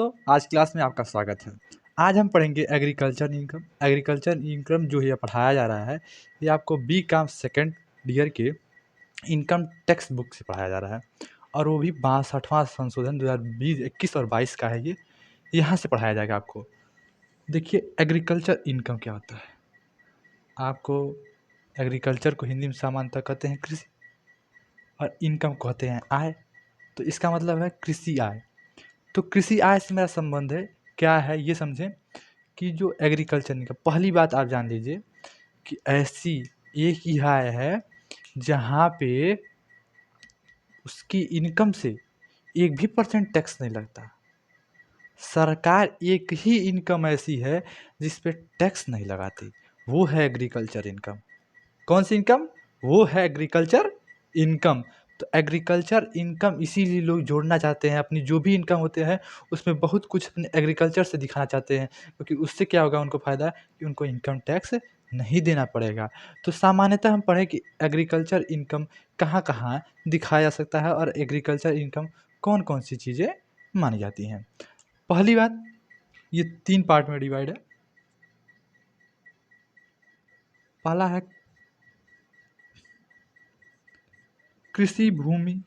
दोस्तों, आज क्लास में आपका स्वागत है। आज हम पढ़ेंगे एग्रीकल्चर इनकम। एग्रीकल्चर इनकम जो ये पढ़ाया जा रहा है, ये आपको बीकॉम सेकेंड ईयर के इनकम टेक्स्ट बुक से पढ़ाया जा रहा है और वो भी 62वां संशोधन 2020, 21 और 22 का है। ये यहाँ से पढ़ाया जाएगा आपको। देखिए, एग्रीकल्चर इनकम क्या होता है। आपको एग्रीकल्चर को हिंदी में सामान्यतः कहते हैं कृषि और इनकम कहते हैं आय। तो इसका मतलब है कृषि आय। तो कृषि आय से मेरा संबंध है क्या है, ये समझें कि जो एग्रीकल्चर इनकम, पहली बात आप जान लीजिए कि ऐसी एक ही आय है जहाँ पे उसकी इनकम से एक भी परसेंट टैक्स नहीं लगता। सरकार एक ही इनकम ऐसी है जिस पे टैक्स नहीं लगाती, वो है एग्रीकल्चर इनकम। कौन सी इनकम? वो है एग्रीकल्चर इनकम। तो एग्रीकल्चर इनकम इसीलिए लोग जोड़ना चाहते हैं, अपनी जो भी इनकम होते हैं उसमें बहुत कुछ अपने एग्रीकल्चर से दिखाना चाहते हैं, क्योंकि उससे क्या होगा, उनको फ़ायदा कि उनको इनकम टैक्स नहीं देना पड़ेगा। तो सामान्यतः हम पढ़ें कि एग्रीकल्चर इनकम कहाँ-कहाँ दिखाया जा सकता है और एग्रीकल्चर इनकम कौन-कौन सी चीज़ें मानी जाती हैं। पहली बात, ये 3 पार्ट में डिवाइड है। पहला है कृषि भूमि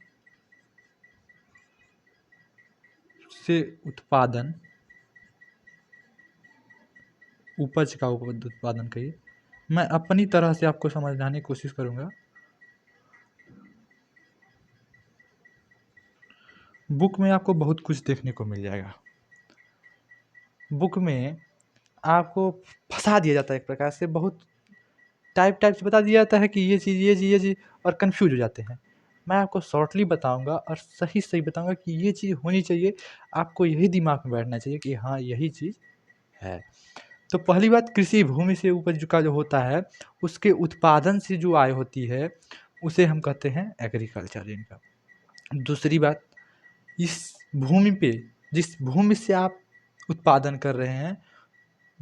से उत्पादन, उपज का उत्पादन कहिए। मैं अपनी तरह से आपको समझाने की कोशिश करूँगा। बुक में आपको बहुत कुछ देखने को मिल जाएगा। बुक में आपको फँसा दिया जाता है एक प्रकार से, बहुत टाइप से बता दिया जाता है कि ये चीज़, ये चीज़, ये चीज़, और कन्फ्यूज़ हो जाते हैं। मैं आपको शॉर्टली बताऊँगा और सही बताऊँगा कि ये चीज़ होनी चाहिए। आपको यही दिमाग में बैठना चाहिए कि हाँ, यही चीज़ है। तो पहली बात, कृषि भूमि से उपज का जो होता है, उसके उत्पादन से जो आय होती है, उसे हम कहते हैं एग्रीकल्चर इनकम। दूसरी बात, इस भूमि पे, जिस भूमि से आप उत्पादन कर रहे हैं,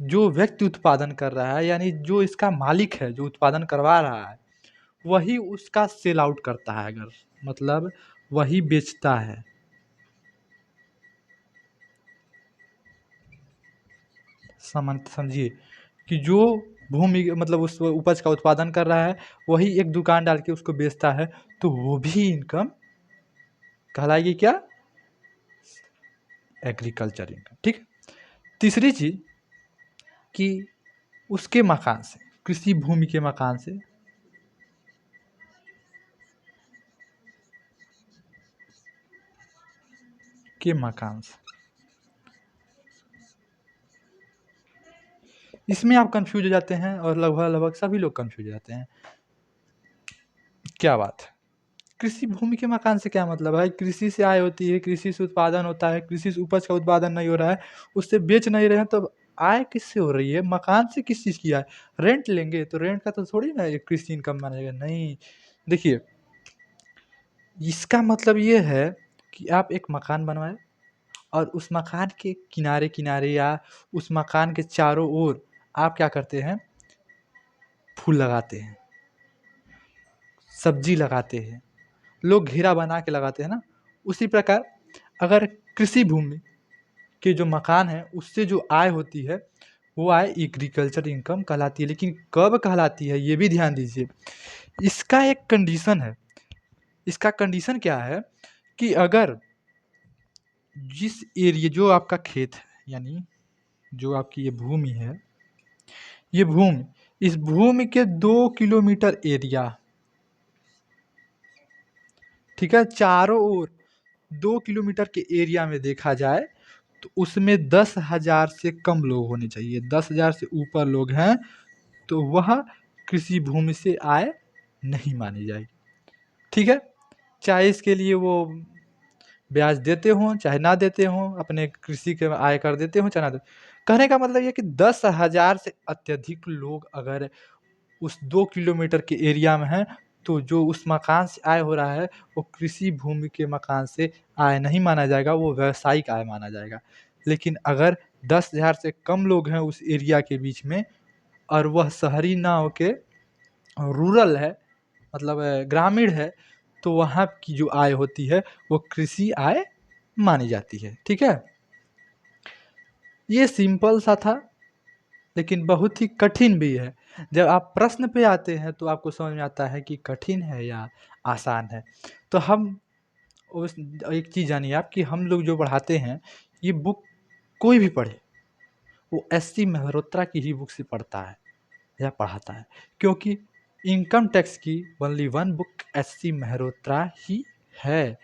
जो व्यक्ति उत्पादन कर रहा है, यानी जो इसका मालिक है, जो उत्पादन करवा रहा है, वही उसका सेल आउट करता है। अगर मतलब वही बेचता है। समझिए कि जो भूमि मतलब उस उपज का उत्पादन कर रहा है, वही एक दुकान डाल के उसको बेचता है, तो वो भी इनकम कहलाएगी क्या? Agriculture income. ठीक है। तीसरी चीज कि उसके मकान से, कृषि भूमि के मकान से इसमें आप कंफ्यूज हो जाते हैं और लगभग सभी लोग कंफ्यूज हो जाते हैं। क्या बात है, कृषि भूमि के मकान से क्या मतलब है? कृषि से आय होती है, कृषि से उत्पादन होता है, कृषि से उपज का उत्पादन नहीं हो रहा है, उससे बेच नहीं रहे हैं, तो आय किससे हो रही है? मकान से किस चीज़ की आय? रेंट लेंगे तो रेंट का तो थोड़ी ना ये कृषि इनकम मानेगा, नहीं। देखिए, इसका मतलब ये है कि आप एक मकान बनवाएं और उस मकान के किनारे-किनारे या उस मकान के चारों ओर आप क्या करते हैं? फूल लगाते हैं, सब्जी लगाते हैं, लोग घेरा बना के लगाते हैं ना। उसी प्रकार अगर कृषि भूमि के जो मकान है, उससे जो आय होती है, वो आय एग्रीकल्चर इनकम कहलाती है। लेकिन कब कहलाती है, ये भी ध्यान दीजिए। इसका एक कंडीशन है। इसका कंडीशन क्या है कि अगर जिस एरिया, जो आपका खेत है, यानी जो आपकी ये भूमि है, ये भूमि, इस भूमि के 2 किलोमीटर एरिया, ठीक है, चारों ओर 2 किलोमीटर के एरिया में देखा जाए, तो उसमें 10,000 से कम लोग होने चाहिए। 10,000 से ऊपर लोग हैं तो वह कृषि भूमि से आय नहीं मानी जाएगी। ठीक है, चाहे इसके लिए वो ब्याज देते हों चाहे ना देते हों, अपने कृषि के आय कर देते हों चाहे ना देते। कहने का मतलब ये कि 10,000 से अत्यधिक लोग अगर उस 2 किलोमीटर के एरिया में हैं, तो जो उस मकान से आय हो रहा है, वो कृषि भूमि के मकान से आय नहीं माना जाएगा, वो व्यावसायिक आय माना जाएगा। लेकिन अगर 10,000 से कम लोग हैं उस एरिया के बीच में और वह शहरी ना होके रूरल है, मतलब ग्रामीण है, तो वहाँ की जो आय होती है, वो कृषि आय मानी जाती है। ठीक है? ये सिंपल सा था, लेकिन बहुत ही कठिन भी है। जब आप प्रश्न पे आते हैं तो आपको समझ में आता है कि कठिन है या आसान है। तो हम उस एक चीज़ जानिए आप कि हम लोग जो पढ़ाते हैं, ये बुक कोई भी पढ़े, वो एससी मेहरोत्रा की ही बुक से पढ़ता है या पढ़ाता है। क्योंकि इनकम टैक्स की only one book SC Mehrotra ही है,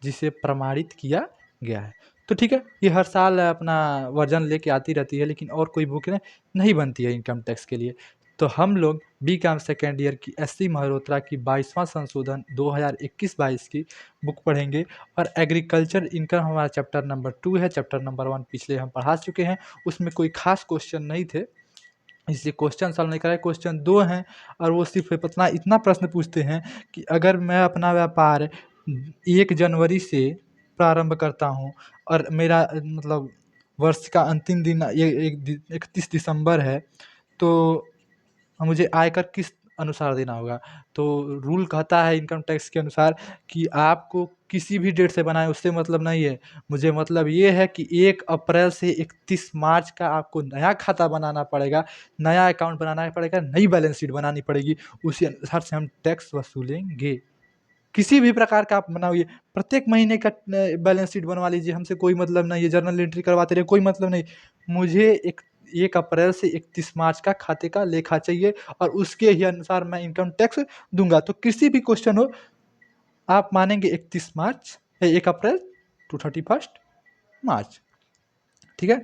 जिसे प्रमाणित किया गया है। तो ठीक है, ये हर साल अपना वर्ज़न लेके आती रहती है, लेकिन और कोई बुक नहीं बनती है इनकम टैक्स के लिए। तो हम लोग बीकॉम सेकंड ईयर की एससी मल्होत्रा की 22वां संशोधन 2021-22 की बुक पढ़ेंगे। और एग्रीकल्चर इनकम हमारा चैप्टर नंबर 2 है। चैप्टर नंबर 1 पिछले हम पढ़ा चुके हैं, उसमें कोई खास क्वेश्चन नहीं थे, इसलिए क्वेश्चन सॉल्व नहीं कराए। क्वेश्चन 2 हैं और वो सिर्फ इतना प्रश्न पूछते हैं कि अगर मैं अपना व्यापार 1 जनवरी से प्रारंभ करता हूँ और मेरा मतलब वर्ष का अंतिम दिन 31 दिसंबर है, तो मुझे आयकर किस अनुसार देना होगा? तो रूल कहता है इनकम टैक्स के अनुसार कि आपको किसी भी डेट से बनाएँ उससे मतलब नहीं है। मुझे मतलब ये है कि 1 अप्रैल से 31 मार्च का आपको नया खाता बनाना पड़ेगा, नया अकाउंट बनाना पड़ेगा, नई बैलेंस शीट बनानी पड़ेगी, उसी अनुसार से हम टैक्स वसूलेंगे। किसी भी प्रकार का आप बनाइए, प्रत्येक महीने का बैलेंस शीट बनवा लीजिए, हमसे कोई मतलब नहीं है, जर्नल एंट्री करवाते रहिए, कोई मतलब नहीं। मुझे 1 अप्रैल से 31 मार्च का खाते का लेखा चाहिए और उसके ही अनुसार मैं इनकम टैक्स दूँगा। तो किसी भी क्वेश्चन हो, आप मानेंगे 31 मार्च 1 अप्रैल टू 31 मार्च, ठीक है?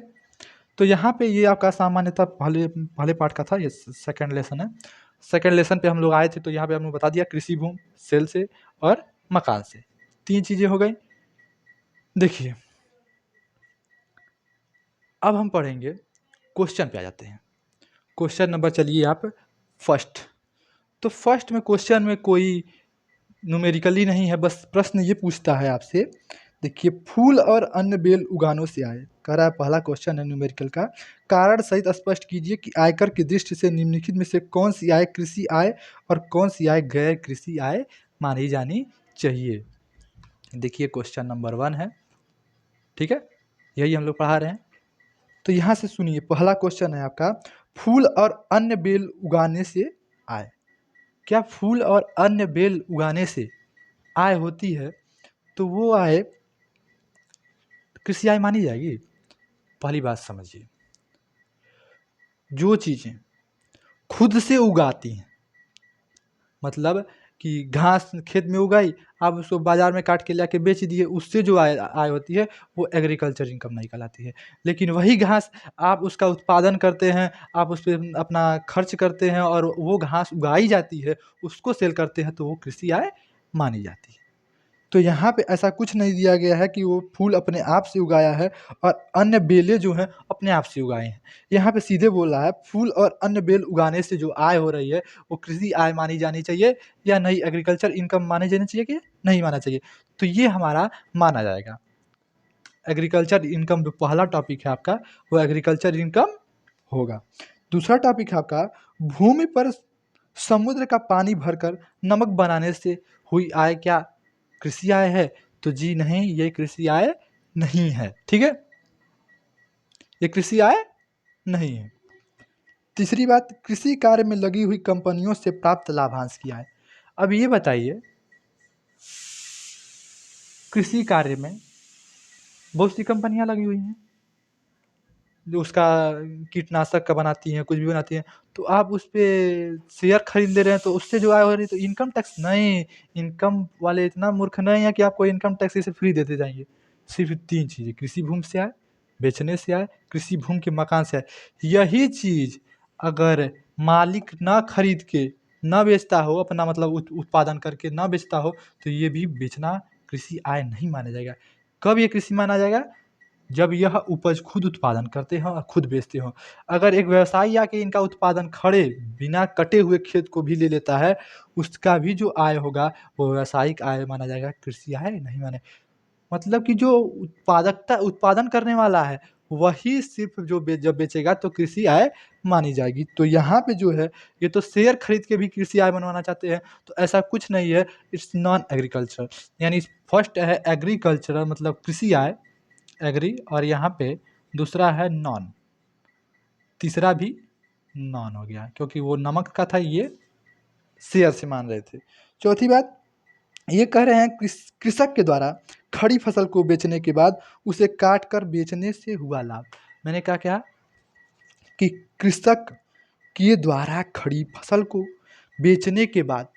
तो यहाँ पे ये आपका सामान्यतः पहले पहले पार्ट का था, ये सेकंड लेसन है। सेकंड लेसन पे हम लोग आए थे, तो यहाँ पे हमने बता दिया कृषि भूमि, सेल से और मकान से। 3 चीज़ें हो गई। देखिए, अब हम पढ़ेंगे, क्वेश्चन पे आ जाते हैं। क्वेश्चन नंबर चलिए आप फर्स्ट। तो फर्स्ट में क्वेश्चन में कोई न्यूमेरिकली नहीं है, बस प्रश्न ये पूछता है आपसे। देखिए, फूल और अन्य बेल उगानों से आय, कह रहा है पहला क्वेश्चन है न्यूमेरिकल का। कारण सहित स्पष्ट कीजिए कि आयकर की दृष्टि से निम्नलिखित में से कौन सी आय कृषि आय और कौन सी आय गैर कृषि आय मानी जानी चाहिए। देखिए, क्वेश्चन नंबर 1 है, ठीक है, यही हम लोग पढ़ा रहे हैं। तो यहाँ से सुनिए, पहला क्वेश्चन है आपका, फूल और अन्य बेल उगाने से आय। क्या फूल और अन्य बेल उगाने से आय होती है? तो वो आय कृषि आय मानी जाएगी? पहली बात समझिए, जो चीज़ें खुद से उगाती हैं, मतलब कि घास खेत में उगाई, आप उसको बाज़ार में काट के लाके बेच दिए, उससे जो आय होती है, वो एग्रीकल्चर इनकम नहीं कहलाती है। लेकिन वही घास आप उसका उत्पादन करते हैं, आप उस पे अपना खर्च करते हैं और वो घास उगाई जाती है, उसको सेल करते हैं, तो वो कृषि आय मानी जाती है। तो यहाँ पे ऐसा कुछ नहीं दिया गया है कि वो फूल अपने आप से उगाया है और अन्य बेलें जो हैं अपने आप से उगाए हैं। यहाँ पे सीधे बोल रहा है, फूल और अन्य बेल उगाने से जो आय हो रही है, वो कृषि आय मानी जानी चाहिए या नहीं, एग्रीकल्चर इनकम माने जानी चाहिए कि नहीं माना चाहिए? तो ये हमारा माना जाएगा। एग्रीकल्चर इनकम जो पहला टॉपिक है आपका, वो एग्रीकल्चर इनकम होगा। दूसरा टॉपिक है आपका, भूमि पर समुद्र का पानी भरकर नमक बनाने से हुई आय क्या कृषि आय है? तो जी नहीं, ये कृषि आय नहीं है, ठीक है? ये कृषि आय नहीं है। तीसरी बात, कृषि कार्य में लगी हुई कंपनियों से प्राप्त लाभांश की आय। अब ये बताइए, कृषि कार्य में बहुत सी कंपनियां लगी हुई हैं, जो उसका कीटनाशक का बनाती हैं, कुछ भी बनाती हैं, तो आप उस पे शेयर खरीद ले रहे हैं, तो उससे जो आय हो रही है, तो इनकम टैक्स नहीं। इनकम वाले इतना मूर्ख नहीं है कि आपको इनकम टैक्स से फ्री देते जाएंगे। सिर्फ 3 चीज़ें, कृषि भूमि से आय, बेचने से आय, कृषि भूमि के मकान से आय। यही चीज़ अगर मालिक ना खरीद के ना बेचता हो, अपना मतलब उत्पादन करके ना बेचता हो, तो ये भी बेचना कृषि आय नहीं माना जाएगा। कब ये कृषि माना जाएगा? जब यह उपज खुद उत्पादन करते हों और खुद बेचते हों। अगर एक व्यवसायी आके इनका उत्पादन खड़े बिना कटे हुए खेत को भी ले लेता है, उसका भी जो आय होगा वो व्यावसायिक आय माना जाएगा, कृषि आय नहीं माने। मतलब कि जो उत्पादन करने वाला है, वही सिर्फ़ जो जब बेचेगा तो कृषि आय मानी जाएगी। तो यहाँ पे जो है, ये तो शेयर खरीद के भी कृषि आय बनवाना चाहते हैं, तो ऐसा कुछ नहीं है, इट्स नॉन एग्रीकल्चर। यानी फर्स्ट है एग्रीकल्चरल मतलब कृषि आय, एग्री, और यहाँ पे दूसरा है नॉन, तीसरा भी नॉन हो गया क्योंकि वो नमक का था, ये शेयर से मान रहे थे। चौथी बात ये कह रहे हैं कृषक के द्वारा खड़ी फसल को बेचने के बाद उसे काट कर बेचने से हुआ लाभ। मैंने कहा क्या कि कृषक के द्वारा खड़ी फसल को बेचने के बाद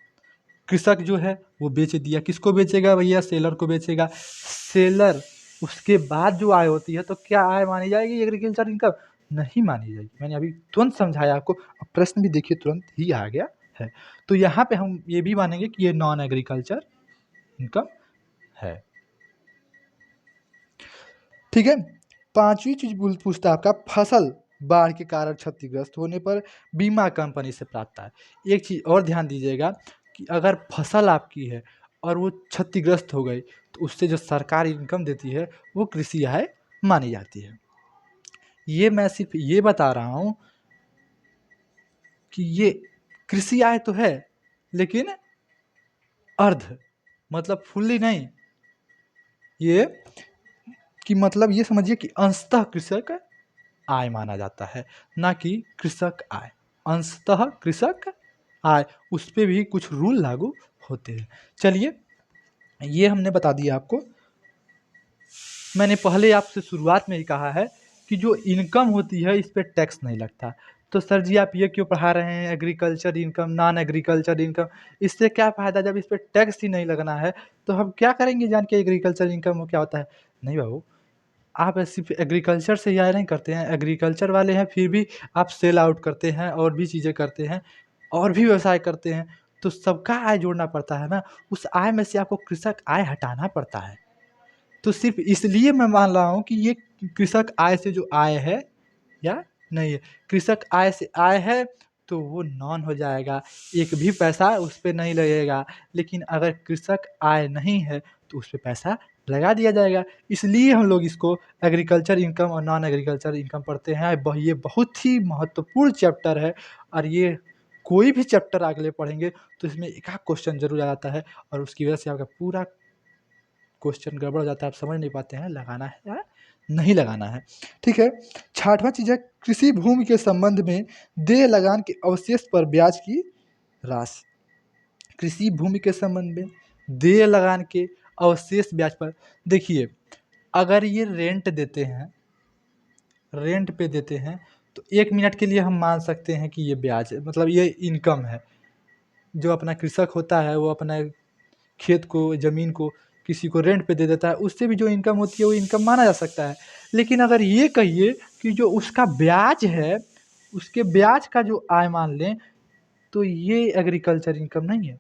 कृषक जो है वो बेच दिया, किसको बेचेगा भैया? सेलर को बेचेगा। सेलर उसके बाद जो आय होती है तो क्या आय मानी जाएगी? एग्रीकल्चर इनकम नहीं मानी जाएगी। मैंने अभी तुरंत समझाया आपको, अब प्रश्न भी देखिए तुरंत ही आ गया है। तो यहाँ पे हम ये भी मानेंगे कि ये नॉन एग्रीकल्चर इनकम है। ठीक है। पांचवी चीज पूछता है आपका, फसल बाढ़ के कारण क्षतिग्रस्त होने पर बीमा कंपनी से प्राप्त है। एक चीज और ध्यान दीजिएगा कि अगर फसल आपकी है और वो क्षतिग्रस्त हो गई तो उससे जो सरकार इनकम देती है वो कृषि आय मानी जाती है। ये मैं सिर्फ ये बता रहा हूँ कि ये कृषि आय तो है लेकिन अर्ध, मतलब फुल्ली नहीं, ये कि मतलब ये समझिए कि अंशतः कृषक आय माना जाता है, ना कि कृषक आय। अंशतः कृषक आय, उस पे भी कुछ रूल लागू होते हैं। चलिए ये हमने बता दिया आपको। मैंने पहले आपसे शुरुआत में ही कहा है कि जो इनकम होती है इस पे टैक्स नहीं लगता। तो सर जी आप ये क्यों पढ़ा रहे हैं agriculture income, non agriculture income, इससे क्या फ़ायदा जब इस पे टैक्स ही नहीं लगना है तो हम क्या करेंगे जान के एग्रीकल्चर इनकम क्या होता है? नहीं बाबू, आप सिर्फ एग्रीकल्चर से ही आय नहीं करते हैं, एग्रीकल्चर वाले हैं फिर भी आप सेल आउट करते हैं और भी चीज़ें करते हैं और भी व्यवसाय करते हैं, तो सबका आय जोड़ना पड़ता है ना। उस आय में से आपको कृषक आय हटाना पड़ता है। तो सिर्फ इसलिए मैं मान रहा हूँ कि ये कृषक आय से जो आय है या नहीं है। कृषक आय से आय है तो वो नॉन हो जाएगा, एक भी पैसा उस पे नहीं लगेगा। लेकिन अगर कृषक आय नहीं है तो उस पे पैसा लगा दिया जाएगा। इसलिए हम लोग इसको एग्रीकल्चर इनकम और नॉन एग्रीकल्चर इनकम पढ़ते हैं। ये बहुत ही महत्वपूर्ण चैप्टर है और ये कोई भी चैप्टर अगले पढ़ेंगे तो इसमें एक आध क्वेश्चन ज़रूर आ जाता है और उसकी वजह से आपका पूरा क्वेश्चन गड़बड़ हो जाता है, आप समझ नहीं पाते हैं लगाना है या नहीं लगाना है। ठीक है। छठवां चीज़ है कृषि भूमि के संबंध में देय लगान के अवशेष पर ब्याज की राशि। कृषि भूमि के संबंध में देय लगान के अवशेष ब्याज पर, देखिए अगर ये रेंट देते हैं, रेंट पे देते हैं तो 1 मिनट के लिए हम मान सकते हैं कि ये ब्याज है, मतलब ये इनकम है। जो अपना कृषक होता है वो अपना खेत को, ज़मीन को किसी को रेंट पे दे देता है, उससे भी जो इनकम होती है वो इनकम माना जा सकता है। लेकिन अगर ये कहिए कि जो उसका ब्याज है, उसके ब्याज का जो आय मान लें, तो ये एग्रीकल्चर इनकम नहीं है।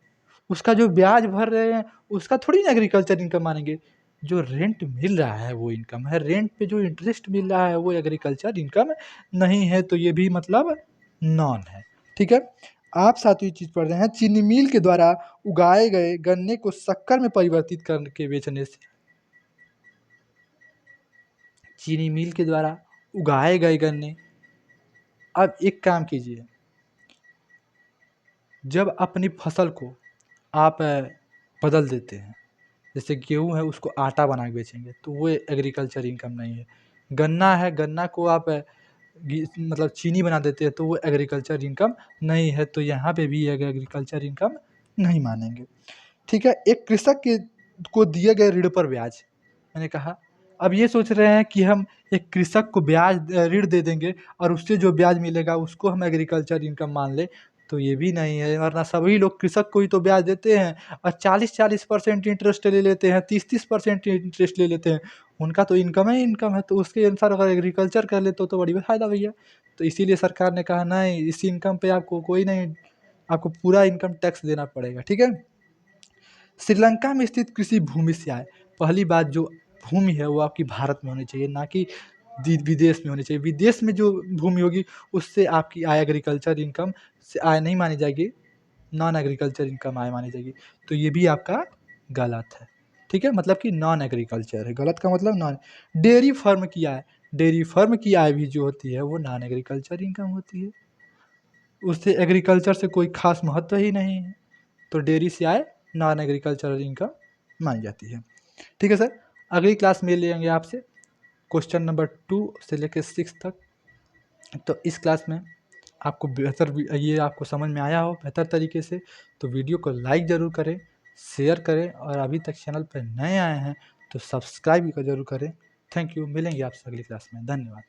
उसका जो ब्याज भर रहे हैं, उसका थोड़ी ना एग्रीकल्चर इनकम मानेंगे। जो रेंट मिल रहा है वो इनकम है, रेंट पे जो इंटरेस्ट मिल रहा है वो एग्रीकल्चर इनकम नहीं है, तो ये भी मतलब नॉन है। ठीक है। आप सातवीं चीज़ पढ़ रहे हैं, चीनी मिल के द्वारा उगाए गए गन्ने को शक्कर में परिवर्तित करके बेचने से। चीनी मिल के द्वारा उगाए गए गन्ने, अब एक काम कीजिए, जब अपनी फसल को आप बदल देते हैं, जैसे गेहूँ है उसको आटा बना के बेचेंगे तो वो एग्रीकल्चर इनकम नहीं है। गन्ना है, गन्ना को आप मतलब चीनी बना देते हैं तो वो एग्रीकल्चर इनकम नहीं है, तो यहाँ पे भी एग्रीकल्चर इनकम नहीं मानेंगे। ठीक है। एक कृषक के को दिए गए ऋण पर ब्याज, मैंने कहा अब ये सोच रहे हैं कि हम एक कृषक को ब्याज ऋण दे देंगे और उससे जो ब्याज मिलेगा उसको हम एग्रीकल्चर इनकम मान लें, तो ये भी नहीं है। वरना सभी लोग कृषक को ही तो ब्याज देते हैं और 40-40% इंटरेस्ट ले लेते हैं, 30-30% इंटरेस्ट ले लेते हैं। उनका तो इनकम ही इनकम है, तो उसके अनुसार अगर एग्रीकल्चर कर ले तो बड़ी फ़ायदा भैया। तो इसीलिए सरकार ने कहा नहीं, इस इनकम पे आपको कोई नहीं, आपको पूरा इनकम टैक्स देना पड़ेगा। ठीक है। श्रीलंका में स्थित कृषि भूमि से आय, पहली बात जो भूमि है वो आपकी भारत में होनी चाहिए, ना कि विदेश में होनी चाहिए। विदेश में जो भूमि होगी उससे आपकी आय एग्रीकल्चर इनकम से आय नहीं मानी जाएगी, नॉन एग्रीकल्चर इनकम आय मानी जाएगी। तो ये भी आपका गलत है। ठीक है, मतलब कि नॉन एग्रीकल्चर है, गलत का मतलब नॉन। डेयरी फार्म की आय, डेयरी फार्म की आय भी जो होती है वो नॉन एग्रीकल्चर इनकम होती है, उससे एग्रीकल्चर से कोई खास महत्व ही नहीं है, तो डेयरी से आय नॉन एग्रीकल्चरल इनकम मानी जाती है। ठीक है सर, अगली क्लास में लेंगे आपसे। क्वेश्चन नंबर 2 से लेकर 6 तक। तो इस क्लास में आपको ये आपको समझ में आया हो बेहतर तरीके से, तो वीडियो को लाइक ज़रूर करें, शेयर करें और अभी तक चैनल पर नए आए हैं तो सब्सक्राइब भी ज़रूर करें। Thank you. मिलेंगे आपसे अगली क्लास में। धन्यवाद।